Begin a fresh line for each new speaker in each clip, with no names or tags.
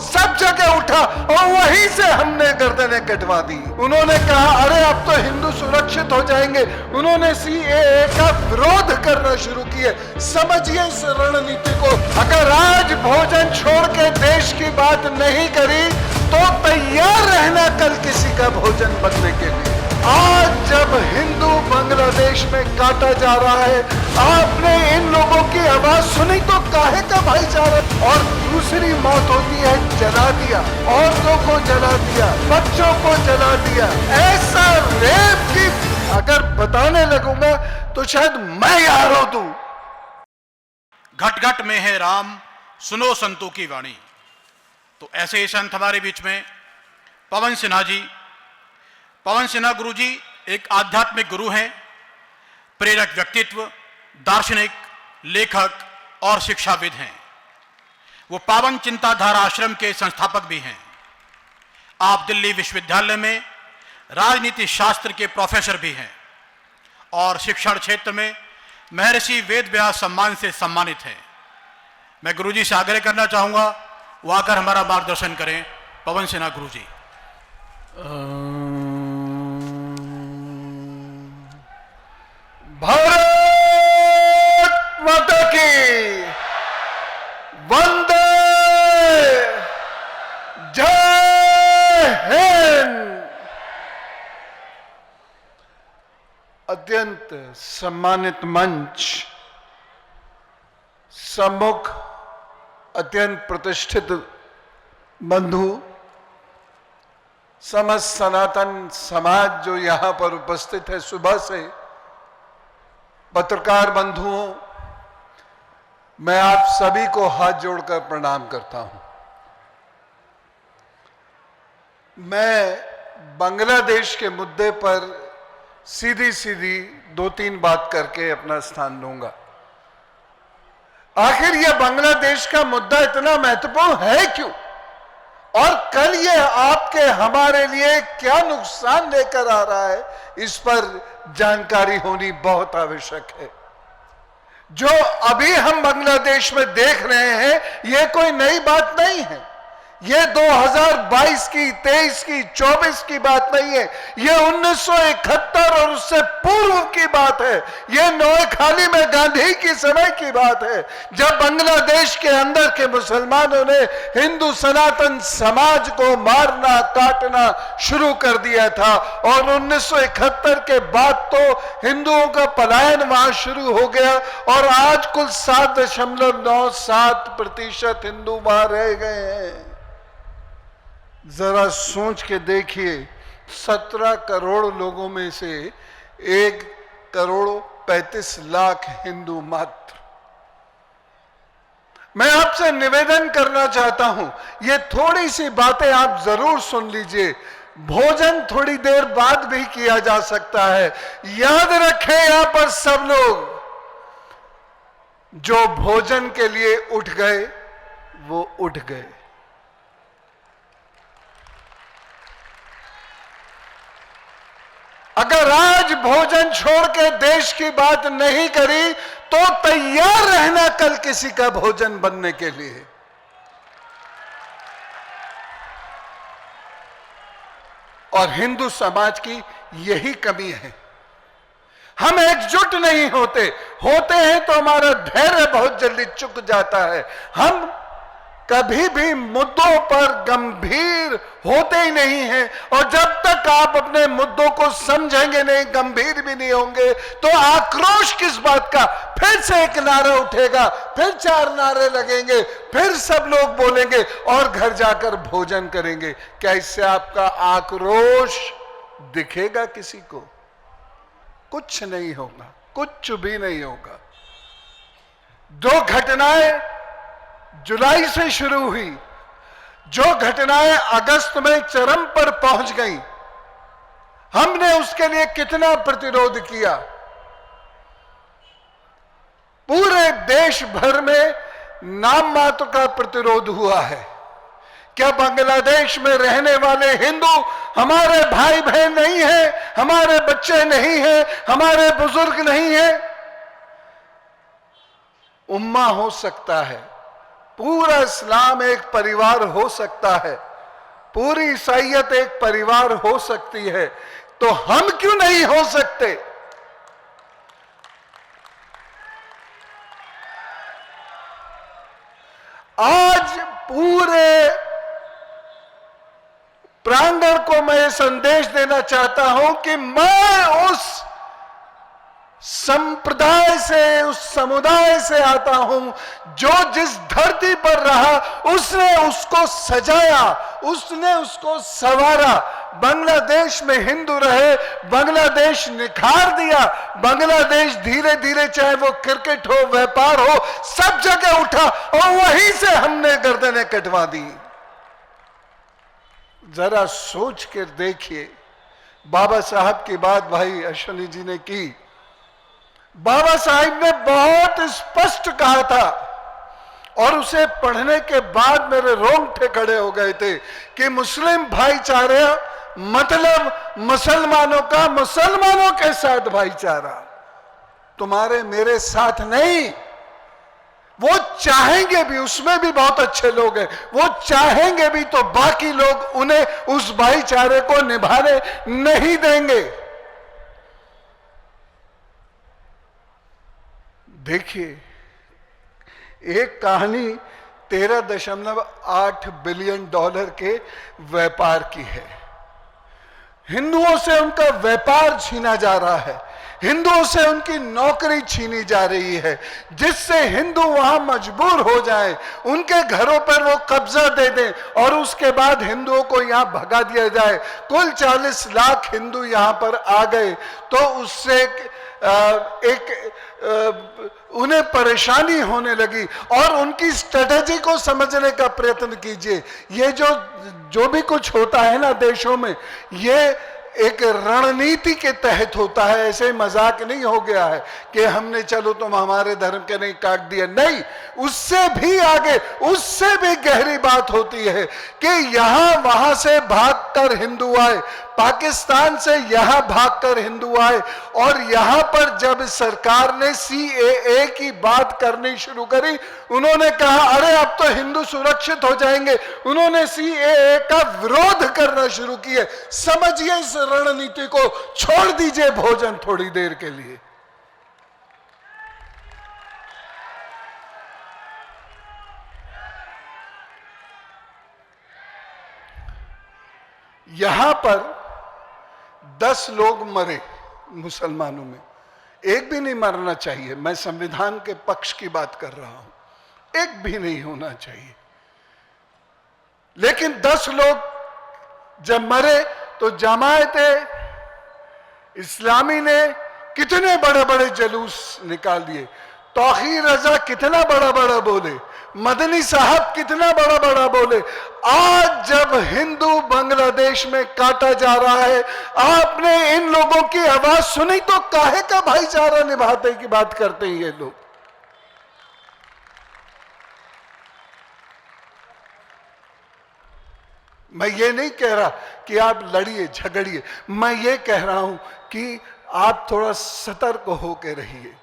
सब जगह उठा और वहीं से हमने गर्दनें कटवा दी। उन्होंने कहा अरे अब तो हिंदू सुरक्षित हो जाएंगे। उन्होंने सीएए का विरोध करना शुरू किया। समझिए इस रणनीति को। अगर आज भोजन छोड़ के देश की बात नहीं करी तो तैयार रहना कल किसी का भोजन बनने के लिए। आज जब हिंदू बांग्लादेश में काटा जा रहा है, आपने इन लोगों की आवाज सुनी तो काहे का भाईचारा। और दूसरी मौत होती है जला दिया, औरतों को जला दिया, बच्चों को जला दिया। ऐसा रेप की अगर बताने लगूंगा तो शायद मैं यार हो दूं।
घट घट में है राम, सुनो संतों की वाणी। तो ऐसे ही संत हमारे बीच में पवन सिन्हा जी। पवन सिन्हा गुरु जी एक आध्यात्मिक गुरु हैं, प्रेरक व्यक्तित्व, दार्शनिक, लेखक और शिक्षाविद हैं। वो पावन चिंताधारा आश्रम के संस्थापक भी हैं। आप दिल्ली विश्वविद्यालय में राजनीति शास्त्र के प्रोफेसर भी हैं और शिक्षण क्षेत्र में महर्षि वेद व्यास सम्मान से सम्मानित हैं। मैं गुरु जी से आग्रह करना चाहूंगा वो आकर हमारा मार्गदर्शन करें। पवन सिन्हा गुरु जी।
भारत माता की वंदे, जय हिंद। अत्यंत सम्मानित मंच, सम्मुख अत्यंत प्रतिष्ठित बंधु, समस्त सनातन समाज जो यहां पर उपस्थित है, सुबह से पत्रकार बंधुओं, मैं आप सभी को हाथ जोड़कर प्रणाम करता हूं। मैं बांग्लादेश के मुद्दे पर सीधी सीधी दो तीन बात करके अपना स्थान लूंगा। आखिर यह बांग्लादेश का मुद्दा इतना महत्वपूर्ण है क्यों, और कल ये आपके हमारे लिए क्या नुकसान लेकर आ रहा है, इस पर जानकारी होनी बहुत आवश्यक है। जो अभी हम बांग्लादेश में देख रहे हैं यह कोई नई बात नहीं है। यह 2022 की, 23 की, 24 की बात नहीं है। यह 1971 और उससे पूर्व की बात है। यह नोएखाली में गांधी की समय की बात है, जब बांग्लादेश के अंदर के मुसलमानों ने हिंदू सनातन समाज को मारना काटना शुरू कर दिया था। और 1971 के बाद तो हिंदुओं का पलायन वहां शुरू हो गया और आज कुल 7.97% हिंदू वहां रह गए हैं। जरा सोच के देखिए, 17 करोड़ लोगों में से 1.35 करोड़ हिंदू मात्र। मैं आपसे निवेदन करना चाहता हूं, ये थोड़ी सी बातें आप जरूर सुन लीजिए। भोजन थोड़ी देर बाद भी किया जा सकता है। याद रखें यहां पर सब लोग जो भोजन के लिए उठ गए वो उठ गए। अगर आज भोजन छोड़ के देश की बात नहीं करी तो तैयार रहना कल किसी का भोजन बनने के लिए। और हिंदू समाज की यही कमी है, हम एकजुट नहीं होते हैं तो हमारा धैर्य बहुत जल्दी चुक जाता है। हम कभी भी मुद्दों पर गंभीर होते ही नहीं हैं, और जब तक आप अपने मुद्दों को समझेंगे नहीं, गंभीर भी नहीं होंगे, तो आक्रोश किस बात का। फिर से एक नारा उठेगा, फिर 4 नारे लगेंगे, फिर सब लोग बोलेंगे और घर जाकर भोजन करेंगे। क्या इससे आपका आक्रोश दिखेगा किसी को? कुछ नहीं होगा, कुछ भी नहीं होगा। 2 घटनाएं जुलाई से शुरू हुई, जो घटनाएं अगस्त में चरम पर पहुंच गई, हमने उसके लिए कितना प्रतिरोध किया। पूरे देश भर में नाम मात्र का प्रतिरोध हुआ है। क्या बांग्लादेश में रहने वाले हिंदू हमारे भाई बहन नहीं हैं, हमारे बच्चे नहीं हैं, हमारे बुजुर्ग नहीं हैं? उम्मा हो सकता है, पूरा इस्लाम एक परिवार हो सकता है, पूरी ईसाइयत एक परिवार हो सकती है, तो हम क्यों नहीं हो सकते? आज पूरे प्रांगण को मैं ये संदेश देना चाहता हूं कि मैं उस संप्रदाय से, उस समुदाय से आता हूं जो जिस धरती पर रहा उसने उसको सजाया, उसने उसको संवारा। बांग्लादेश में हिंदू रहे, बांग्लादेश निखार दिया, बांग्लादेश धीरे धीरे, चाहे वो क्रिकेट हो, व्यापार हो, सब जगह उठा और वहीं से हमने गर्दनें कटवा दी। जरा सोच कर देखिए, बाबा साहब की बात भाई अश्वनी जी ने की। बाबा साहब ने बहुत स्पष्ट कहा था और उसे पढ़ने के बाद मेरे रोंगटे खड़े हो गए थे कि मुस्लिम भाईचारा मतलब मुसलमानों का मुसलमानों के साथ भाईचारा, तुम्हारे मेरे साथ नहीं। वो चाहेंगे भी, उसमें भी बहुत अच्छे लोग हैं, वो चाहेंगे भी तो बाकी लोग उन्हें उस भाईचारे को निभाने नहीं देंगे। देखिए, एक कहानी 13.8 बिलियन डॉलर के व्यापार की है। हिंदुओं से उनका व्यापार छीना जा रहा है, हिंदुओं से उनकी नौकरी छीनी जा रही है, जिससे हिंदू वहां मजबूर हो जाए, उनके घरों पर वो कब्जा दे दें और उसके बाद हिंदुओं को यहां भगा दिया जाए। कुल 40 लाख हिंदू यहां पर आ गए तो उससे उन्हें परेशानी होने लगी। और उनकी स्ट्रेटेजी को समझने का प्रयत्न कीजिए। ये जो भी कुछ होता है ना देशों में, ये एक रणनीति के तहत होता है। ऐसे मजाक नहीं हो गया है कि हमने चलो तुम हमारे धर्म के नहीं काट दिए, नहीं, उससे भी आगे, उससे भी गहरी बात होती है कि यहां वहां से भागकर हिंदू आए, पाकिस्तान से यहां भागकर हिंदू आए और यहां पर जब सरकार ने CAA की बात करनी शुरू करी, उन्होंने कहा अरे अब तो हिंदू सुरक्षित हो जाएंगे, उन्होंने CAA का विरोध करना शुरू किया। समझिए इस रणनीति को, छोड़ दीजिए भोजन थोड़ी देर के लिए। यहां पर 10 लोग मरे मुसलमानों में, एक भी नहीं मरना चाहिए। मैं संविधान के पक्ष की बात कर रहा हूं, एक भी नहीं होना चाहिए। लेकिन 10 लोग जब मरे तो जमायते इस्लामी ने कितने बड़े बड़े जुलूस निकाल दिए। तौहीर रजा कितना बड़ा बड़ा बोले, मदनी साहब कितना बड़ा बड़ा बोले। आज जब हिंदू बांग्लादेश में काटा जा रहा है, आपने इन लोगों की आवाज सुनी तो काहे का भाईचारा निभाते की बात करते हैं ये लोग। मैं ये नहीं कह रहा कि आप लड़िए झगड़िए, मैं ये कह रहा हूं कि आप थोड़ा सतर्क होकर रहिए,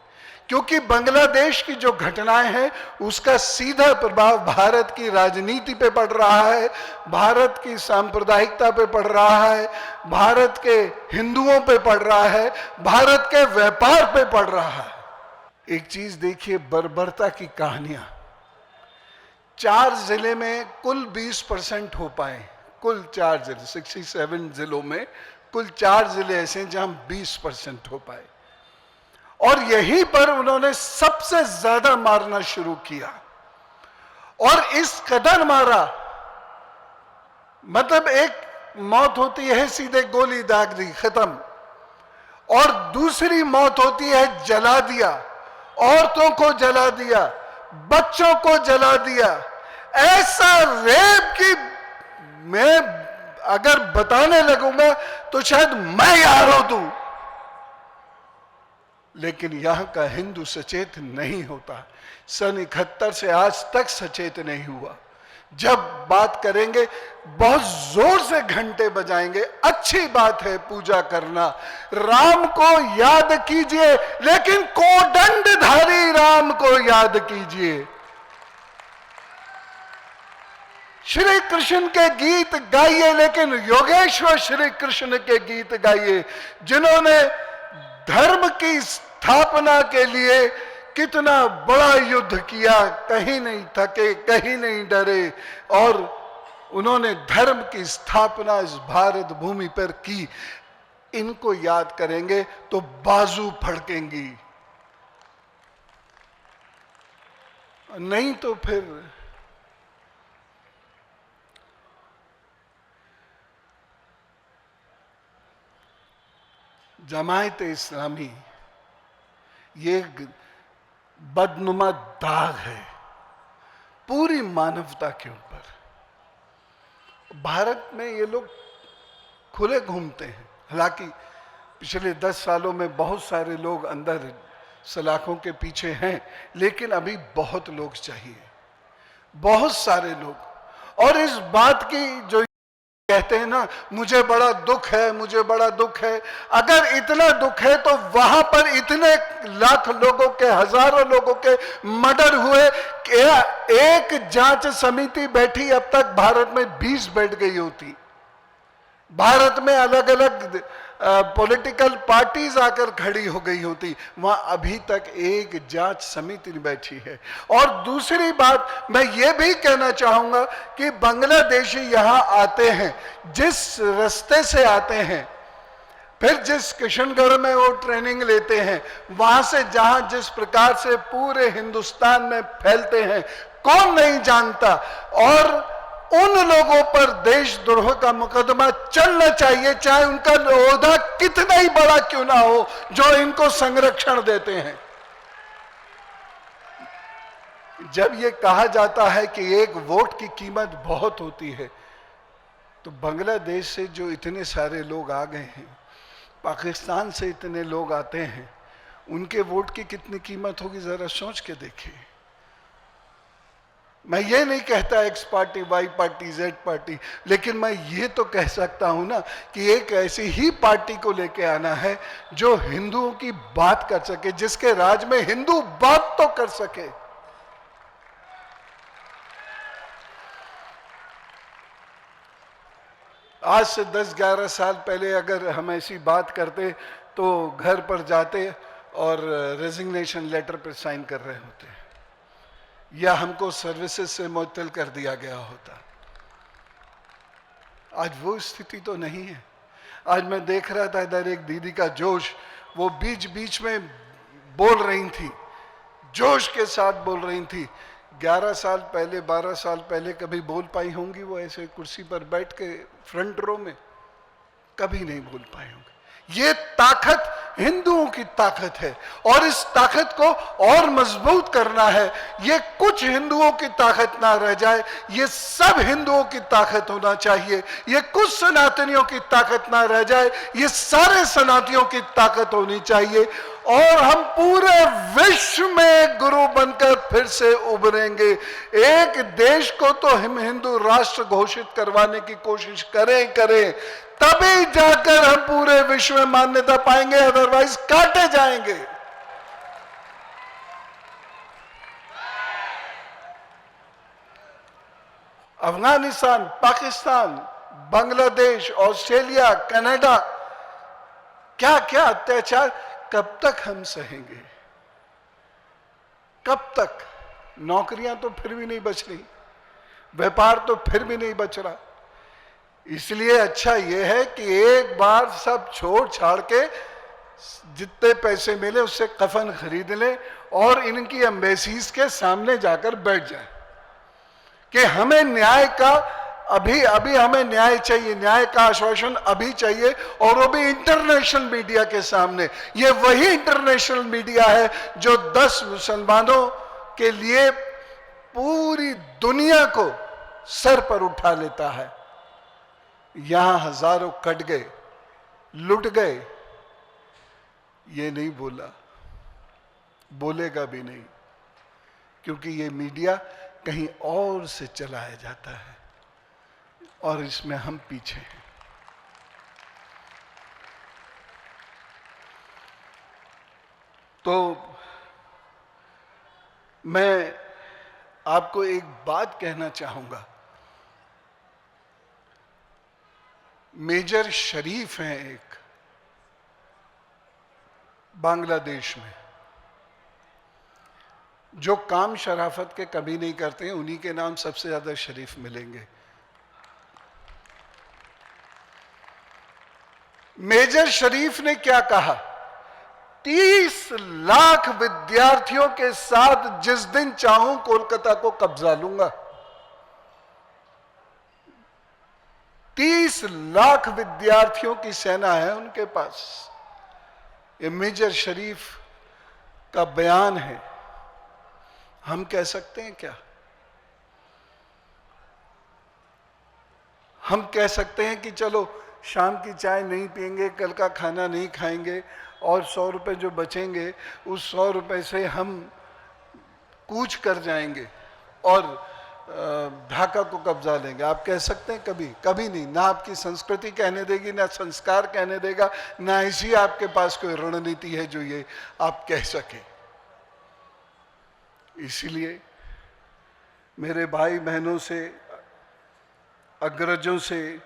क्योंकि बांग्लादेश की जो घटनाएं हैं उसका सीधा प्रभाव भारत की राजनीति पे पड़ रहा है, भारत की सांप्रदायिकता पे पड़ रहा है, भारत के हिंदुओं पे पड़ रहा है, भारत के व्यापार पे पड़ रहा है। एक चीज देखिए, बर्बरता की कहानियां। 4 जिले में कुल 20% हो पाए, कुल 4 जिले, 67 जिलों में कुल 4 जिले ऐसे हैं जहां 20% हो पाए, और यहीं पर उन्होंने सबसे ज्यादा मारना शुरू किया। और इस कदर मारा, मतलब एक मौत होती है सीधे गोली दाग दी खत्म, और दूसरी मौत होती है जला दिया, औरतों को जला दिया, बच्चों को जला दिया। ऐसा रेप की मैं अगर बताने लगूंगा तो शायद मैं यार हो दूं, लेकिन यहां का हिंदू सचेत नहीं होता। सन 71 से आज तक सचेत नहीं हुआ। जब बात करेंगे बहुत जोर से घंटे बजाएंगे। अच्छी बात है पूजा करना, राम को याद कीजिए, लेकिन कोदंडधारी राम को याद कीजिए। श्री कृष्ण के गीत गाइए, लेकिन योगेश्वर श्री कृष्ण के गीत गाइए, जिन्होंने धर्म की स्थापना के लिए कितना बड़ा युद्ध किया, कहीं नहीं थके, कहीं नहीं डरे, और उन्होंने धर्म की स्थापना इस भारत भूमि पर की। इनको याद करेंगे तो बाजू फड़केंगी, नहीं तो फिर जमायत इस्लामी ये बदनुमा दाग है पूरी मानवता के ऊपर। भारत में ये लोग खुले घूमते हैं, हालांकि पिछले 10 सालों में बहुत सारे लोग अंदर सलाखों के पीछे हैं, लेकिन अभी बहुत लोग चाहिए, बहुत सारे लोग। और इस बात की जो कहते हैं ना, मुझे बड़ा दुख है, मुझे बड़ा दुख है, अगर इतना दुख है तो वहां पर इतने लाख लोगों के, हजारों लोगों के मर्डर हुए, एक जांच समिति बैठी, अब तक भारत में 20 बैठ गई होती। भारत में अलग अलग पॉलिटिकल पार्टीज आकर खड़ी हो गई होती, वहां अभी तक एक जांच समिति बैठी है। और दूसरी बात मैं ये भी कहना चाहूंगा कि बांग्लादेशी यहां आते हैं, जिस रास्ते से आते हैं, फिर जिस किशनगढ़ में वो ट्रेनिंग लेते हैं, वहां से जहां जिस प्रकार से पूरे हिंदुस्तान में फैलते हैं, कौन नहीं जानता। और उन लोगों पर देशद्रोह का मुकदमा चलना चाहिए, चाहे उनका ओहदा कितना ही बड़ा क्यों ना हो, जो इनको संरक्षण देते हैं। जब ये कहा जाता है कि एक वोट की कीमत बहुत होती है, तो बांग्लादेश से जो इतने सारे लोग आ गए हैं, पाकिस्तान से इतने लोग आते हैं, उनके वोट की कितनी कीमत होगी जरा सोच के देखिए। मैं ये नहीं कहता X party, Y party, Z party, लेकिन मैं ये तो कह सकता हूं ना कि एक ऐसी ही पार्टी को लेके आना है जो हिंदुओं की बात कर सके, जिसके राज में हिंदू बात तो कर सके। आज से 10-11 साल पहले अगर हम ऐसी बात करते तो घर पर जाते और रेजिग्नेशन लेटर पर साइन कर रहे होते, या हमको सर्विसेज से मुअत्तल कर दिया गया होता। आज वो स्थिति तो नहीं है। आज मैं देख रहा था इधर एक दीदी का जोश, वो बीच बीच में बोल रही थी, जोश के साथ बोल रही थी। 11 साल पहले, 12 साल पहले कभी बोल पाई होंगी वो ऐसे कुर्सी पर बैठ के फ्रंट रो में? कभी नहीं बोल पाए होंगे। ये ताकत हिंदुओं की ताकत है, और इस ताकत को और मजबूत करना है। ये कुछ हिंदुओं की ताकत ना रह जाए, ये सब हिंदुओं की ताकत होना चाहिए। ये कुछ सनातनियों की ताकत ना रह जाए, ये सारे सनातनियों की ताकत होनी चाहिए। और हम पूरे विश्व में गुरु बनकर फिर से उभरेंगे। एक देश को तो हम हिंदू राष्ट्र घोषित करवाने की कोशिश करें, तभी जाकर हम पूरे विश्व में मान्यता पाएंगे, अदरवाइज काटे जाएंगे। अफगानिस्तान, पाकिस्तान, बांग्लादेश, ऑस्ट्रेलिया, कनाडा, क्या क्या अत्याचार, कब तक हम सहेंगे? कब तक? नौकरियां तो फिर भी नहीं बच रही, व्यापार तो फिर भी नहीं बच रहा। इसलिए अच्छा यह है कि एक बार सब छोड़ छाड़ के जितने पैसे मिले उससे कफन खरीद लें और इनकी एम्बेसीज के सामने जाकर बैठ जाए कि हमें न्याय का अभी हमें न्याय चाहिए, न्याय का आश्वासन अभी चाहिए, और वो भी इंटरनेशनल मीडिया के सामने। ये वही इंटरनेशनल मीडिया है जो 10 मुसलमानों के लिए पूरी दुनिया को सर पर उठा लेता है। यहां हजारों कट गए, लुट गए, ये नहीं बोला, बोलेगा भी नहीं, क्योंकि ये मीडिया कहीं और से चलाया जाता है और इसमें हम पीछे हैं। तो मैं आपको एक बात कहना चाहूंगा मेजर शरीफ हैं एक बांग्लादेश में, जो काम शराफत के कभी नहीं करते हैं, उन्हीं के नाम सबसे ज्यादा शरीफ मिलेंगे। मेजर शरीफ ने क्या कहा? 30 लाख विद्यार्थियों के साथ जिस दिन चाहूं कोलकाता को कब्जा लूंगा। 30 लाख विद्यार्थियों की सेना है उनके पास। ये मेजर शरीफ का बयान है। हम कह सकते हैं क्या? हम कह सकते हैं कि चलो शाम की चाय नहीं पिएंगे, कल का खाना नहीं खाएंगे, और 100 रुपए जो बचेंगे उस 100 रुपए से हम कूच कर जाएंगे और ढाका को कब्जा लेंगे? आप कह सकते हैं? कभी कभी नहीं। ना आपकी संस्कृति कहने देगी, ना संस्कार कहने देगा, ना ऐसी आपके पास कोई रणनीति है जो ये आप कह सके। इसीलिए मेरे भाई बहनों से, अग्रजों से,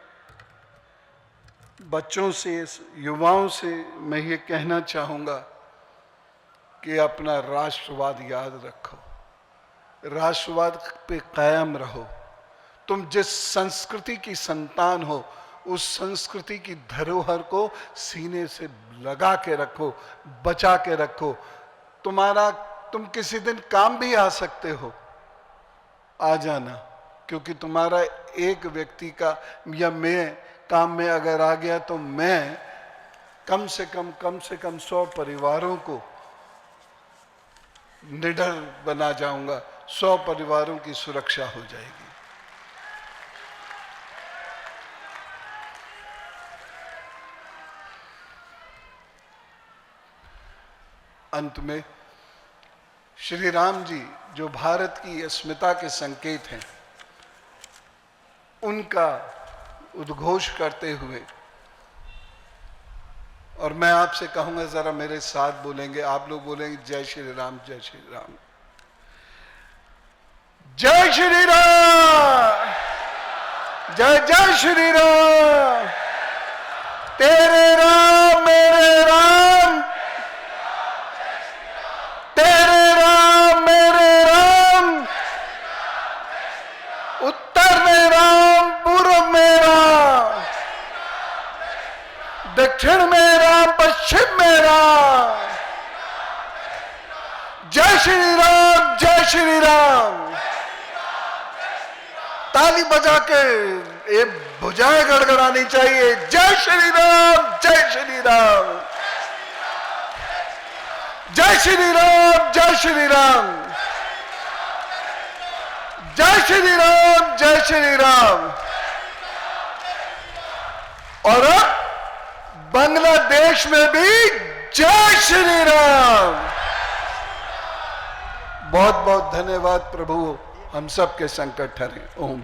बच्चों से, युवाओं से मैं ये कहना चाहूंगा कि अपना राष्ट्रवाद याद रखो, राष्ट्रवाद पे कायम रहो। तुम जिस संस्कृति की संतान हो, उस संस्कृति की धरोहर को सीने से लगा के रखो, बचा के रखो। तुम किसी दिन काम भी आ सकते हो, आ जाना, क्योंकि तुम्हारा एक व्यक्ति का या मैं काम में अगर आ गया तो मैं कम से कम 100 परिवारों को निडर बना जाऊंगा। 100 परिवारों की सुरक्षा हो जाएगी। अंत में श्री राम जी जो भारत की अस्मिता के संकेत हैं, उनका उद्घोष करते हुए, और मैं आपसे कहूंगा जरा मेरे साथ बोलेंगे, आप लोग बोलेंगे जय श्री राम, जय श्री राम, जय श्री राम, जय जय श्री राम। तेरे राम मेरे राम, तेरे राम मेरे राम, उत्तर में राम, पूर्व में राम, दक्षिण में राम, पश्चिम में राम। जय श्री राम, जय श्री राम। ताली बजा के ये भुजाएं गड़गड़ानी चाहिए। जय श्री राम, जय श्री राम, जय श्री राम, जय श्री राम, जय श्री राम, जय श्री राम। और अब बांग्लादेश में भी जय श्री राम। बहुत बहुत धन्यवाद। प्रभु हम सब के संकट हरे। ओम।